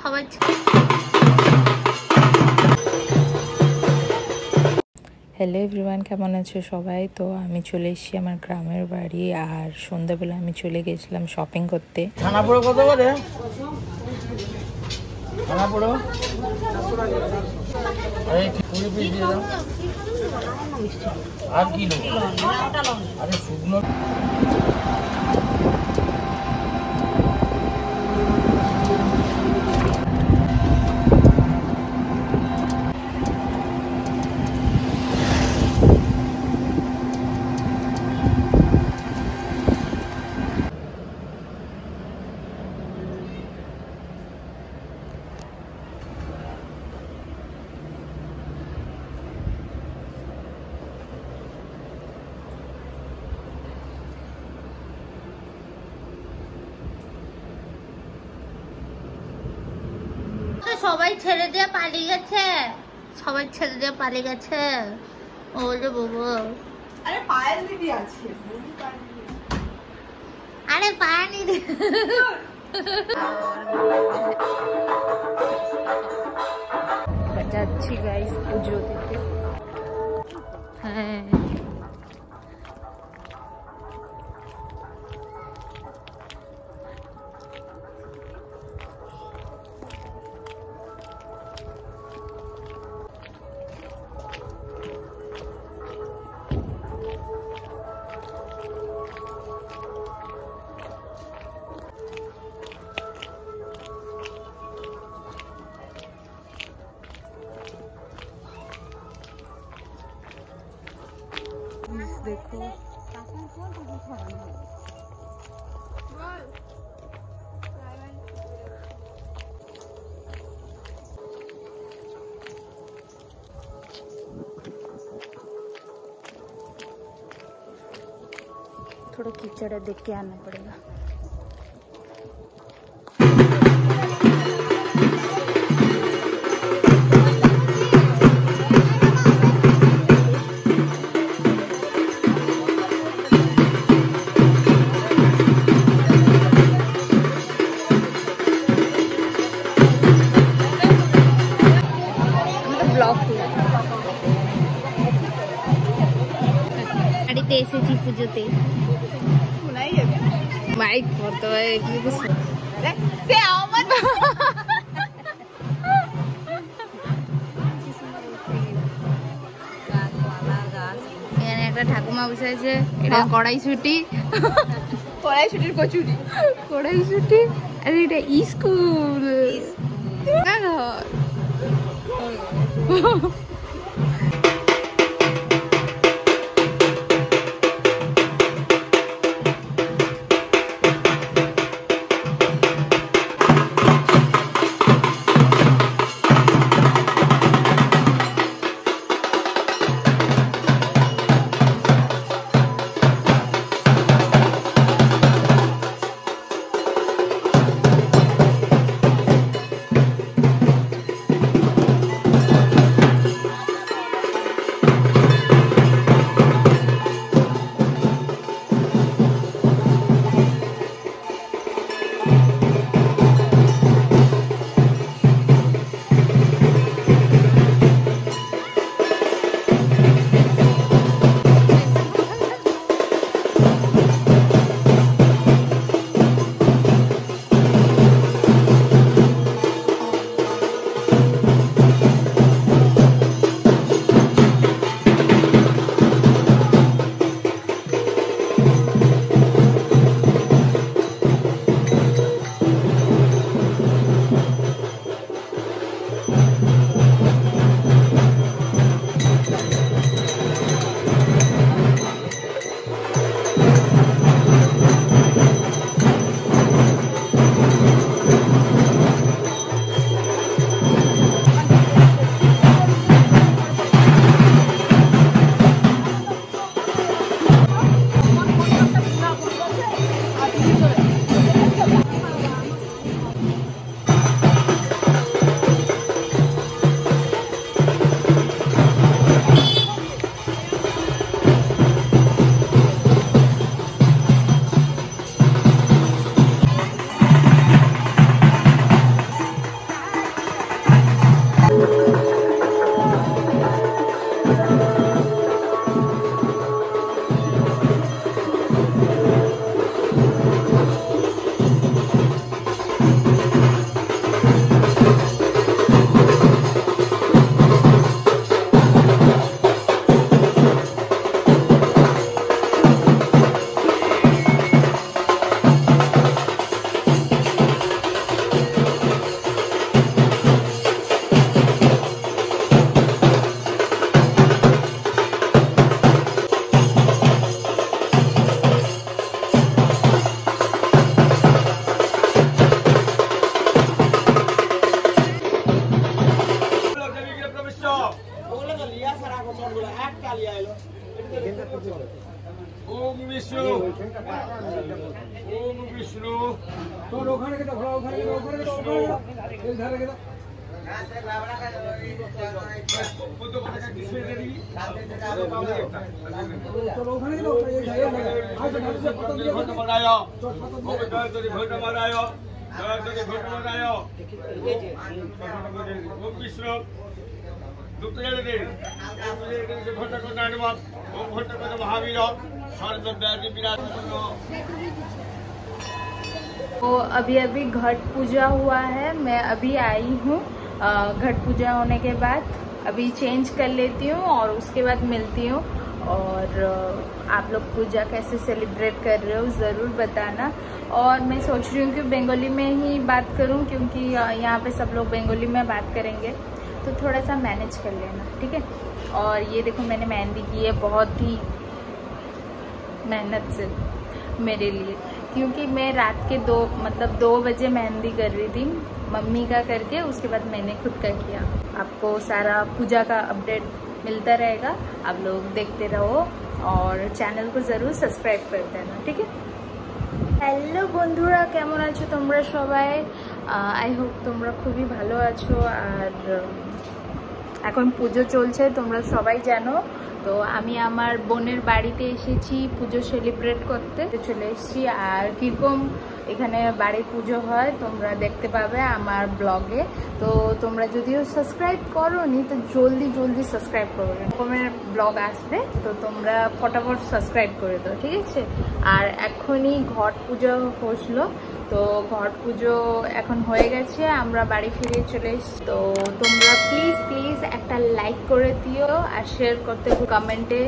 সবাই hello everyone, কেমন আছো সবাই? তো আমি চলে এসেছি আমার গ্রামের বাড়ি। আর সন্ধ্যাবেলা আমি চলে গেছিলাম শপিং করতে। ছানাপোড়ো কত করে? ছানাপোড়ো এই 20 পিস দিয়ে দাও। আর কি নেব? আরে শুকনো সবাই ছেড়ে দিয়ে পালিয়ে গেছে, সবাই ছেড়ে দিয়ে পালিয়ে গেছে। ও যে বাবা, আরে পায়েল দিদি আছে, আরে পানি দে। যাচ্ছি গাইস পুজো দিতে। হ্যাঁ देखो थोड़ा कीचड़ है, देख के आना पड़ेगा। বাড়িতে এসেছি পুজোতে। মাইক করতে হয় এখানে একটা ঠাকুমা বসে আছে। এটা কড়াইশুটি, কড়াইশুটির কচুরি, কড়াইশুটি। আর এটা স্কুল। বিষ্ণু তোর ওখানে কেটে ঘোরা ওখানে বিষ্ণু এই ধারে কেটে तो अभी अभी घट पूजा हुआ है, मैं अभी आई हूँ घट पूजा होने के बाद। अभी चेंज कर लेती हूँ और उसके बाद मिलती हूँ। और आप लोग पूजा कैसे सेलिब्रेट कर रहे हो ज़रूर बताना। और मैं सोच रही हूँ कि बंगाली में ही बात करूँ, क्योंकि यहाँ पे सब लोग बंगाली में बात करेंगे, तो थोड़ा सा मैनेज कर लेना, ठीक है। और ये देखो मैंने मेहंदी की है बहुत ही मेहनत से मेरे लिए, क्योंकि मैं रात के 2 बजे मेहंदी कर रही थी, मम्मी का करके उसके बाद मैंने खुद का किया। आपको सारा पूजा का अपडेट मिलता रहेगा, आप लोग देखते रहो और चैनल को ज़रूर सब्सक्राइब कर देना, ठीक है। হ্যালো বন্ধুরা, কেমন আছো তোমরা সবাই? আই হোপ তোমরা খুবই ভালো আছো। আর এখন পুজো চলছে, তোমরা সবাই জানো। তো আমি আমার বোনের বাড়িতে এসেছি পুজো সেলিব্রেট করতে, চলে এসেছি। আর কীরকম এখানে বাড়ির পুজো হয় তোমরা দেখতে পাবে আমার ব্লগে। তো তোমরা যদিও সাবস্ক্রাইব করোনি তো জলদি সাবস্ক্রাইব করো, এরকমের ব্লগ আসবে, তো তোমরা ফটাফট সাবস্ক্রাইব করে দাও, ঠিক আছে। আর এখনই ঘট পুজো হলো, তো ঘট পুজো এখন হয়ে গেছে, আমরা বাড়ি ফিরে চলে এসেছি। তো তোমরা প্লিজ একটা লাইক করে দিও আর শেয়ার করতে কমেন্টে